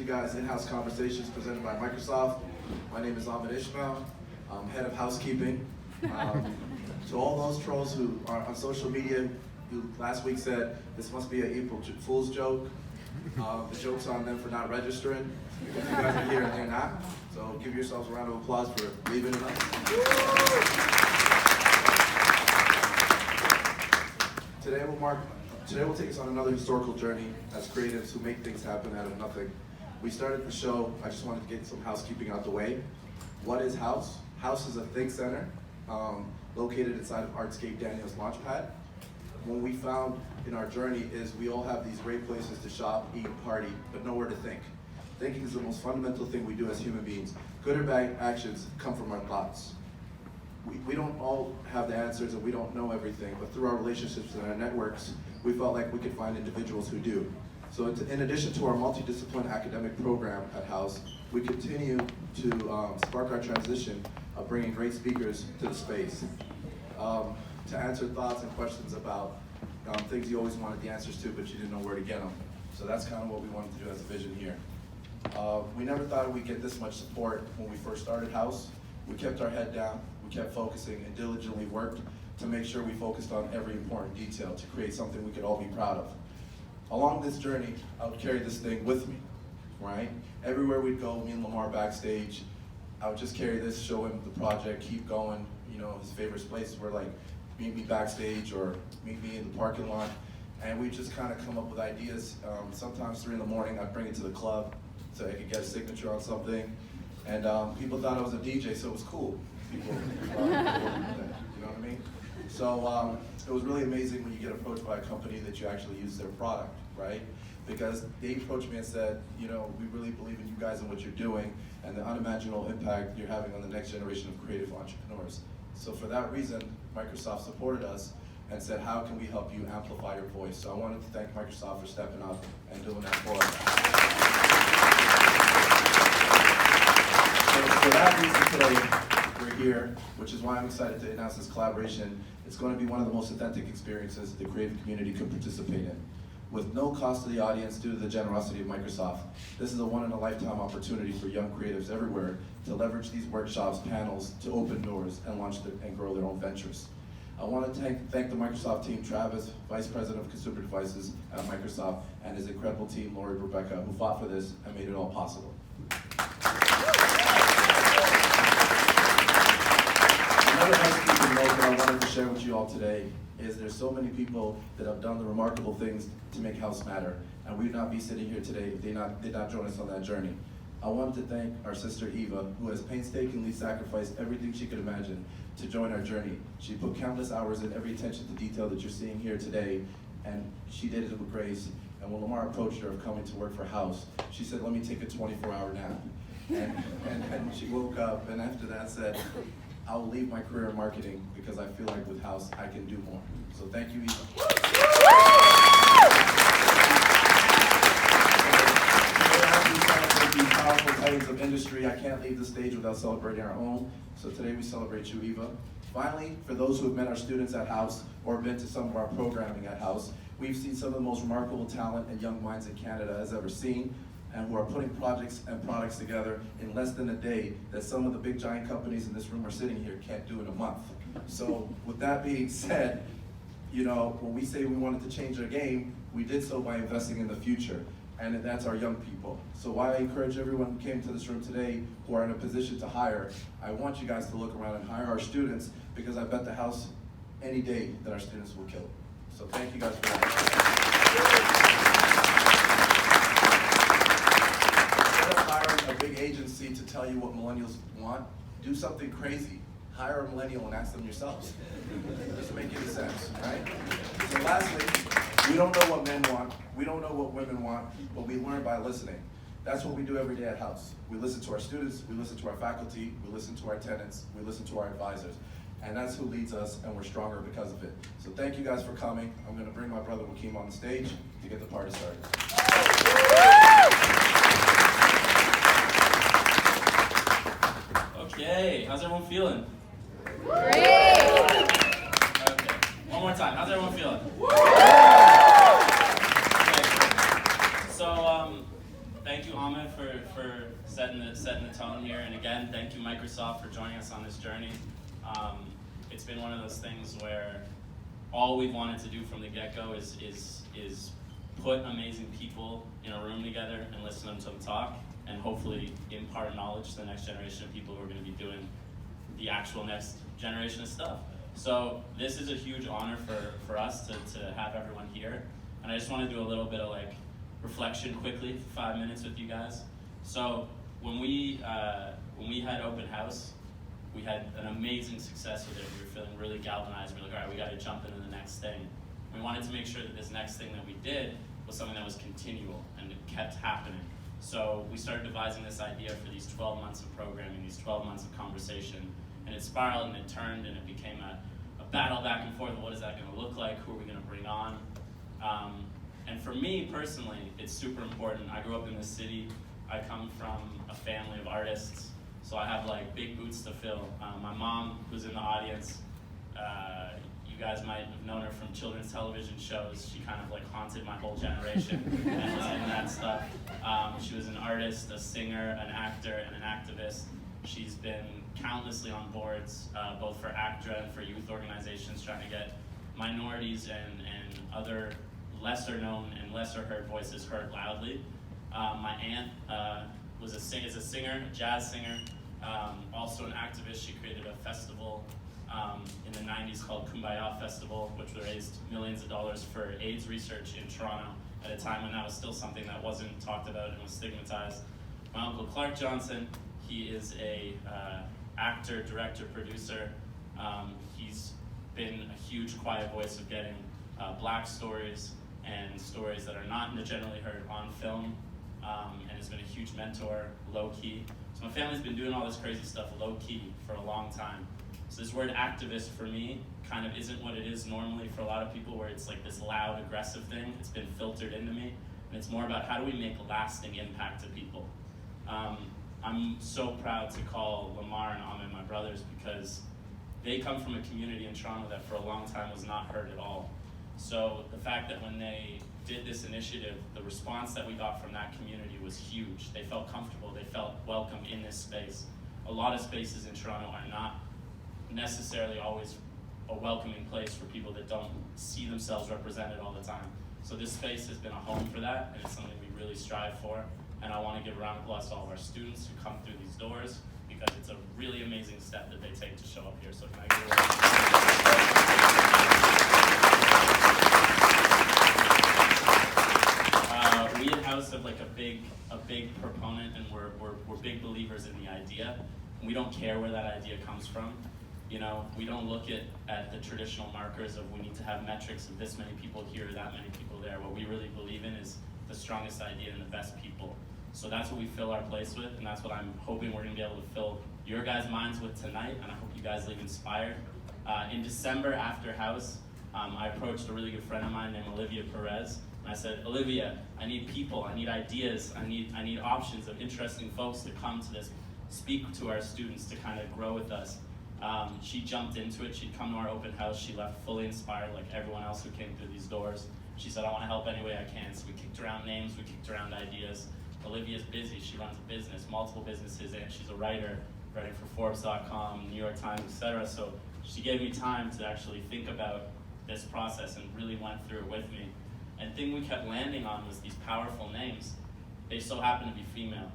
guys In-House Conversations presented by Microsoft. My name is Ahmed Ishmael. I'm head of housekeeping. To all those trolls who are on social media who last week said this must be an April Fool's joke, the joke's on them for not registering. Because you guys are here and they're not. So give yourselves a round of applause for leaving it up. Today we'll take us on another historical journey as creatives who make things happen out of nothing. We started the show, I just wanted to get some housekeeping out the way. What is House? House is a think center located inside of Artscape Daniels Launchpad. What we found in our journey is we all have these great places to shop, eat, party, but nowhere to think. Thinking is the most fundamental thing we do as human beings. Good or bad actions come from our thoughts. We don't all have the answers and we don't know everything, but through our relationships and our networks, we felt like we could find individuals who do. So in addition to our multidisciplinary academic program at House, we continue to spark our transition of bringing great speakers to the space to answer thoughts and questions about things you always wanted the answers to, but you didn't know where to get them. So that's kind of what we wanted to do as a vision here. We never thought we'd get this much support when we first started House. We kept our head down, we kept focusing and diligently worked to make sure we focused on every important detail to create something we could all be proud of. Along this journey, I would carry this thing with me, right? Everywhere we'd go, me and Lamar backstage, I would just carry this, show him the project, keep going. You know, his favorite places were like, meet me backstage or meet me in the parking lot. And we just kind of come up with ideas. Sometimes 3 in the morning, I'd bring it to the club so I could get a signature on something. And people thought I was a DJ, so it was cool. People you know what I mean? So it was really amazing when you get approached by a company that you actually use their product, right? Because they approached me and said, you know, we really believe in you guys and what you're doing and the unimaginable impact you're having on the next generation of creative entrepreneurs. So for that reason, Microsoft supported us and said, how can we help you amplify your voice? So I wanted to thank Microsoft for stepping up and doing that for us. So for that reason today, we're here, which is why I'm excited to announce this collaboration. It's going to be one of the most authentic experiences the creative community could participate in. With no cost to the audience due to the generosity of Microsoft, this is a one-in-a-lifetime opportunity for young creatives everywhere to leverage these workshops, panels, to open doors and launch and grow their own ventures. I want to thank the Microsoft team, Travis, Vice President of Consumer Devices at Microsoft, and his incredible team, Lori, Rebecca, who fought for this and made it all possible. Another housekeeping note that I wanted to share with you all today is there's so many people that have done the remarkable things to make House matter, and we'd not be sitting here today if they did not join us on that journey. I wanted to thank our sister Eva, who has painstakingly sacrificed everything she could imagine to join our journey. She put countless hours in every attention to detail that you're seeing here today, and she did it with grace. And when Lamar approached her of coming to work for House, she said, let me take a 24-hour nap. And she woke up, and after that said, I'll leave my career in marketing because I feel like with House, I can do more. So thank you, Eva. These powerful titans of industry, I can't leave the stage without celebrating our own. So today we celebrate you, Eva. Finally, for those who have met our students at House or been to some of our programming at House, we've seen some of the most remarkable talent and young minds in Canada has ever seen, and who are putting projects and products together in less than a day that some of the big giant companies in this room are sitting here can't do in a month. So with that being said, you know, when we say we wanted to change our game, we did so by investing in the future, and that's our young people. So why I encourage everyone who came to this room today who are in a position to hire, I want you guys to look around and hire our students, because I bet the House any day that our students will kill it. So thank you guys for that. Hiring a big agency to tell you what millennials want, do something crazy. Hire a millennial and ask them yourselves. It doesn't make any sense, right? So lastly, we don't know what men want, we don't know what women want, but we learn by listening. That's what we do every day at House. We listen to our students, we listen to our faculty, we listen to our tenants, we listen to our advisors. And that's who leads us, and we're stronger because of it. So thank you guys for coming. I'm gonna bring my brother Joaquin on the stage to get the party started. Okay, how's everyone feeling? Great! Okay, one more time. How's everyone feeling? Okay. So, thank you, Ahmed, for setting the tone here. And again, thank you, Microsoft, for joining us on this journey. It's been one of those things where all we've wanted to do from the get-go is put amazing people in a room together and listen to them talk, and hopefully impart knowledge to the next generation of people who are going to be doing the actual next generation of stuff. So this is a huge honor for us to have everyone here. And I just want to do a little bit of like reflection quickly for 5 minutes with you guys. So when we had open house, we had an amazing success with it. We were feeling really galvanized. We were like, all right, we got to jump into the next thing. We wanted to make sure that this next thing that we did was something that was continual and it kept happening. So we started devising this idea for these 12 months of programming, these 12 months of conversation, and it spiraled and it turned and it became a battle back and forth of what is that going to look like, who are we going to bring on. And for me personally, it's super important. I grew up in this city. I come from a family of artists, so I have like big boots to fill. My mom, who's in the audience, you guys might have known her from children's television shows. She kind of like haunted my whole generation and was in that stuff. She was an artist, a singer, an actor, and an activist. She's been countlessly on boards, both for ACTRA and for youth organizations trying to get minorities and other lesser known and lesser heard voices heard loudly. My aunt is a singer, a jazz singer, also an activist. She created a festival in the 90s called Kumbaya Festival, which raised millions of dollars for AIDS research in Toronto at a time when that was still something that wasn't talked about and was stigmatized. My uncle Clark Johnson, he is a actor, director, producer. He's been a huge quiet voice of getting black stories and stories that are not generally heard on film, and has been a huge mentor, low-key. So my family's been doing all this crazy stuff low-key for a long time. So this word activist for me kind of isn't what it is normally for a lot of people, where it's like this loud, aggressive thing. It's been filtered into me, and it's more about how do we make a lasting impact to people. I'm so proud to call Lamar and Ahmed my brothers because they come from a community in Toronto that for a long time was not heard at all. So the fact that when they did this initiative, the response that we got from that community was huge. They felt comfortable, they felt welcome in this space. A lot of spaces in Toronto are not necessarily always a welcoming place for people that don't see themselves represented all the time. So this space has been a home for that, and it's something we really strive for. And I want to give a round of applause to all of our students who come through these doors, because it's a really amazing step that they take to show up here. So can I give we at House have like a big proponent, and we're big believers in the idea. We don't care where that idea comes from. You know, we don't look at the traditional markers of we need to have metrics of this many people here, that many people there. What we really believe in is the strongest idea and the best people. So that's what we fill our place with, and that's what I'm hoping we're going to be able to fill your guys' minds with tonight, and I hope you guys leave inspired. In December after House, I approached a really good friend of mine named Olivia Perez, and I said, Olivia, I need people, I need ideas, I need options of interesting folks to come to this, speak to our students, to kind of grow with us. She jumped into it. She'd come to our open house. She left fully inspired, like everyone else who came through these doors. She said, I want to help any way I can. So we kicked around names, we kicked around ideas. Olivia's busy. She runs a business, multiple businesses, and she's a writer, writing for Forbes.com, New York Times, etc. So she gave me time to actually think about this process and really went through it with me. And the thing we kept landing on was these powerful names. They so happen to be female.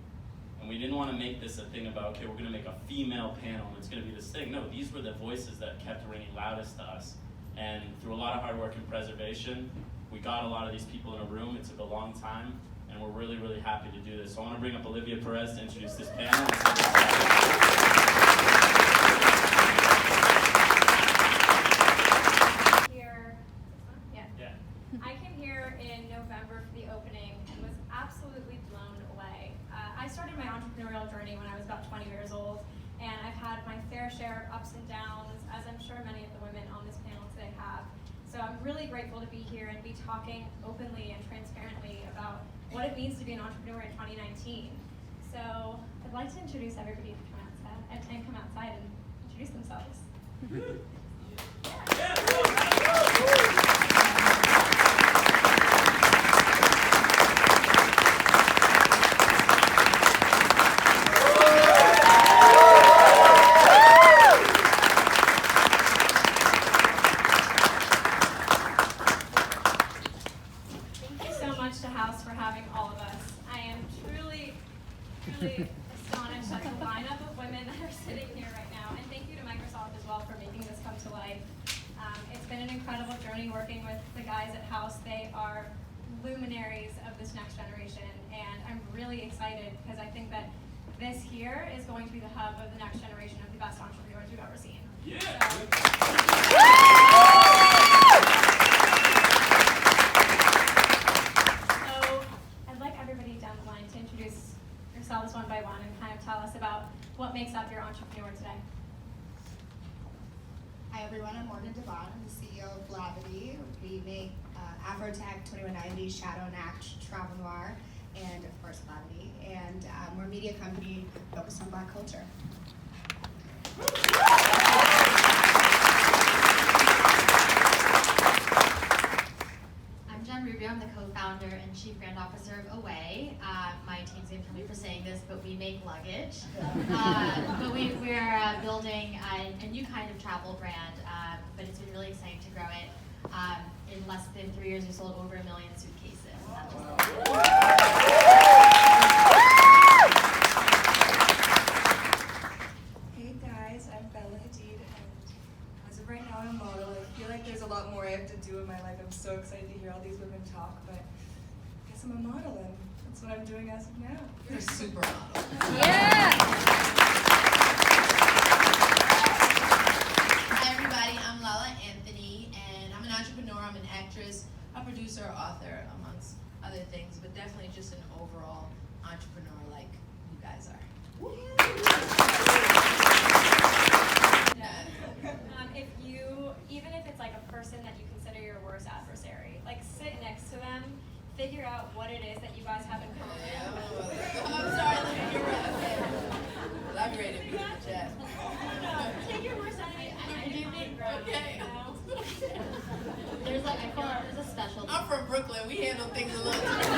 And we didn't want to make this a thing about, okay, we're going to make a female panel and it's going to be this thing. No, these were the voices that kept ringing loudest to us. And through a lot of hard work and preservation, we got a lot of these people in a room. It took a long time, and we're really, really happy to do this. So I want to bring up Olivia Perez to introduce this panel. I came here in November for the opening and was absolutely blown away. I started my entrepreneurial journey when I was about 20 years old, and I've had my fair share of ups and downs, as I'm sure many of the women on this panel today have. So I'm really grateful to be here and be talking openly and transparently about what it means to be an entrepreneur in 2019. So I'd like to introduce everybody to come outside and come outside and introduce themselves. journey working with the guys at House. They are luminaries of this next generation, and I'm really excited because I think that this here is going to be the hub of the next generation of the best entrepreneurs we've ever seen. Yeah. So I'd like everybody down the line to introduce yourselves one by one and kind of tell us about what makes up your entrepreneur today. Hi everyone, I'm DeBaun. I'm the CEO of Blavity. We make Afrotech, 2190, Shadow and Act, Travel Noir, and of course Blavity. And we're a media company focused on Black culture. I'm Rubio. I'm the co-founder and chief brand officer of Away. My team's going to kill me for saying this, but we make luggage. But we're building a new kind of travel brand, but it's been really exciting to grow it. In less than 3 years, we sold over 1 million suitcases. Hey guys, I'm Hadid, and as of right now I'm a model. I feel like there's a lot more I have to do in my life. I'm so excited to hear all these women talk, but I guess I'm a model, and that's what I'm doing as of now. You're a supermodel. Hi everybody, I'm Lala Anthony, and I'm an entrepreneur, I'm an actress, a producer, author, amongst other things, but definitely just an overall entrepreneur like you guys are. Even if it's like a person that you consider your worst adversary, like sit next to them, figure out what it is that you guys have in common. I'm sorry, you're right, okay. Elaborate it, beat the chat. No, take your worst enemy. I do think, Okay. There's there's a special. I'm from Brooklyn, we handle things a little different.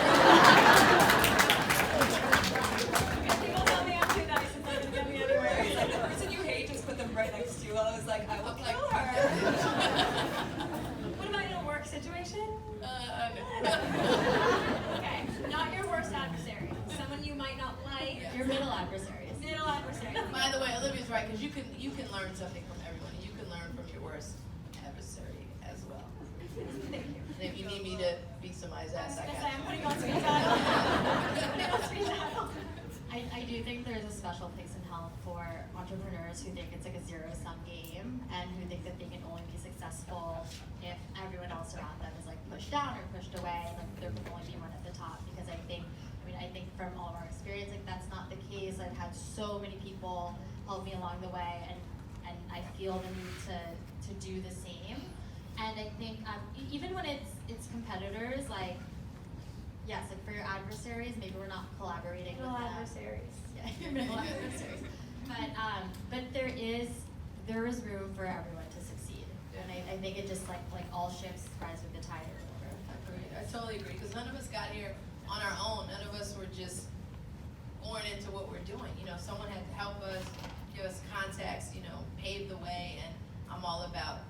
People tell me I'm too nice and they can get me anywhere. It's like the person you hate, just put them right next to you. I was like, I will kill her. What about in a work situation? No. Okay, not your worst adversary. Someone you might not like. Yeah. Your middle adversaries. Middle adversary. By the way, Olivia's right, because you can learn something from everyone. You can learn from your worst adversary as well. Thank you. And if you need me to beat somebody's ass, I I'm got putting you. on speed dial. Putting on speed dial. I do think there's a special place in hell for entrepreneurs who think it's like a zero-sum game and who think that they can only be successful if everyone else around them is like pushed down or pushed away, like there can only be one at the top. Because I think from all of our experience, like that's not the case. I've had so many people help me along the way, and I feel the need to do the same. And I think even when it's competitors, like yes, like for your adversaries, maybe we're not collaborating Middle with them. adversaries. Yeah, your middle adversaries. But there is room for everyone to succeed, and I think it just like all ships rise with the tide or whatever. Agreed. I totally agree, because none of us got here on our own. None of us were just born into what we're doing. You know, someone had to help us, give us contacts, pave the way, and I'm all about,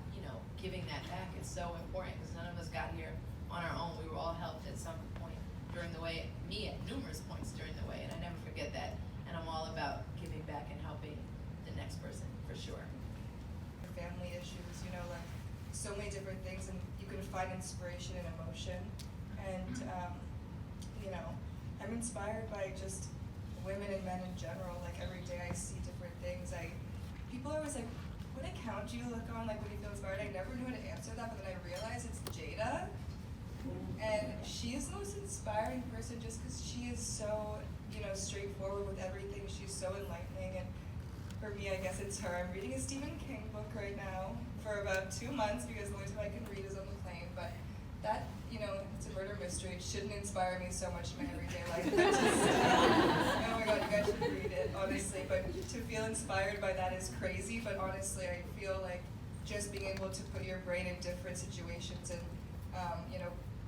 giving that back. It's so important, because none of us got here on our own. We were all helped at some point during the way, me at numerous points during the way, and I never forget that. And I'm all about giving back and helping the next person, for sure. Family issues, like so many different things, and you can find inspiration and emotion. And I'm inspired by just women and men in general. Like every day I see different things. People are always like, what account do you look on, like when you feel inspired? I never knew how to answer that, but then I realized it's Jada. And she is the most inspiring person just because she is so, straightforward with everything. She's so enlightening. And for me, I guess it's her. I'm reading a Stephen King book right now for about 2 months because the only time I can read is on the plane. But that, it's a murder mystery. It shouldn't inspire me so much in my everyday life. Oh my god, you guys should read it, honestly. But to feel inspired by that is crazy. But honestly, I feel like just being able to put your brain in different situations and,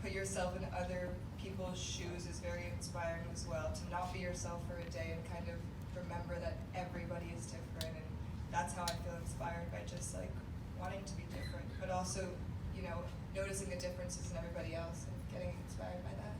put yourself in other people's shoes is very inspiring as well. To not be yourself for a day and kind of remember that everybody is different. And that's how I feel inspired, by just like wanting to be different, but also, noticing the differences in everybody else and getting inspired by that.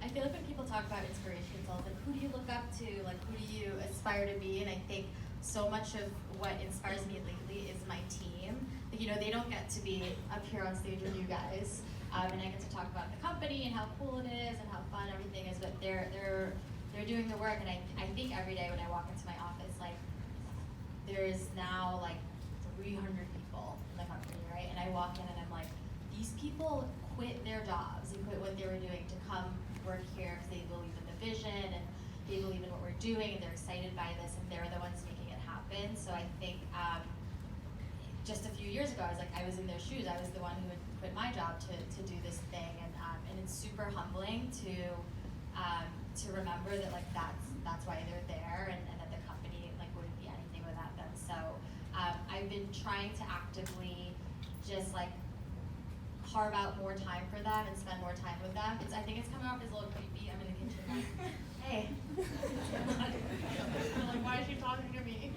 I feel like when people talk about inspiration, it's always like, who do you look up to? Like, who do you aspire to be? And I think so much of what inspires me lately is my team. Like, you know, they don't get to be up here on stage with you guys, and I get to talk about the company and how cool it is and how fun everything is. But they're doing the work, and I think every day when I walk into my office, like, there's now like 300 people in the company, right? And I walk in and I'm like, these people quit their jobs and quit what they were doing to come work here because they believe in the vision and they believe in what we're doing and they're excited by this and they're the ones making it happen. So I think just a few years ago, I was in their shoes. I was the one who would quit my job to do this thing, and it's super humbling to remember that like that's why they're there, and that the company like wouldn't be anything without them. So I've been trying to actively just like carve out more time for them and spend more time with them. I think it's coming off as a little creepy. I'm in the kitchen like, hey. I'm like, why is she talking to me?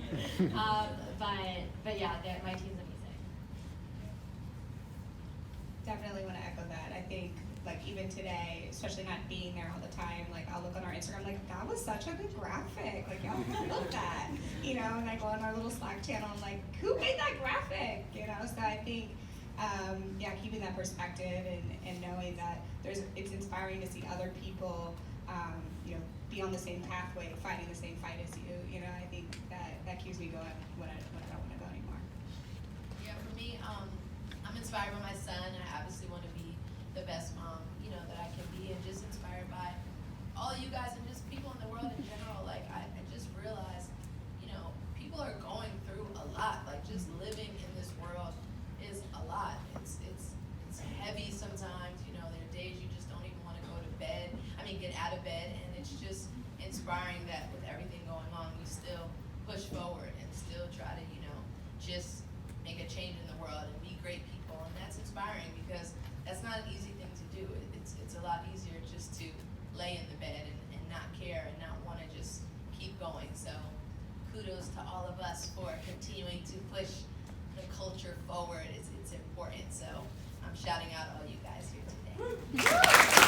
But yeah, my team's amazing. Definitely want to echo that. I think, like, even today, especially not being there all the time, like, I'll look on our Instagram, like, that was such a good graphic. Like, y'all built that, you know, and I go on our little Slack channel, I'm like, who made that graphic? You know, so I think, yeah, keeping that perspective and knowing that it's inspiring to see other people, you know, be on the same pathway, fighting the same fight as you know, I think that keeps me going when I don't want to go anymore. Yeah, for me, I'm inspired by my son. I obviously want to be the best mom, you know, that I can be, and just inspired by all of you guys and just people in the world in general. Like, I just realized, you know, people are going through a lot. Like, just living in this world is a lot. It's heavy sometimes, you know, there are days you just don't even want to get out of bed, and it's just inspiring that with everything going on, we still push forward and still try to, you know, just make a change in the world and be great people, and that's inspiring because that's not an easy thing to do. It's a lot easier just to lay in the bed and not care and not want to just keep going. So kudos to all of us for continuing to push the culture forward. It's important. So I'm shouting out all you guys here today.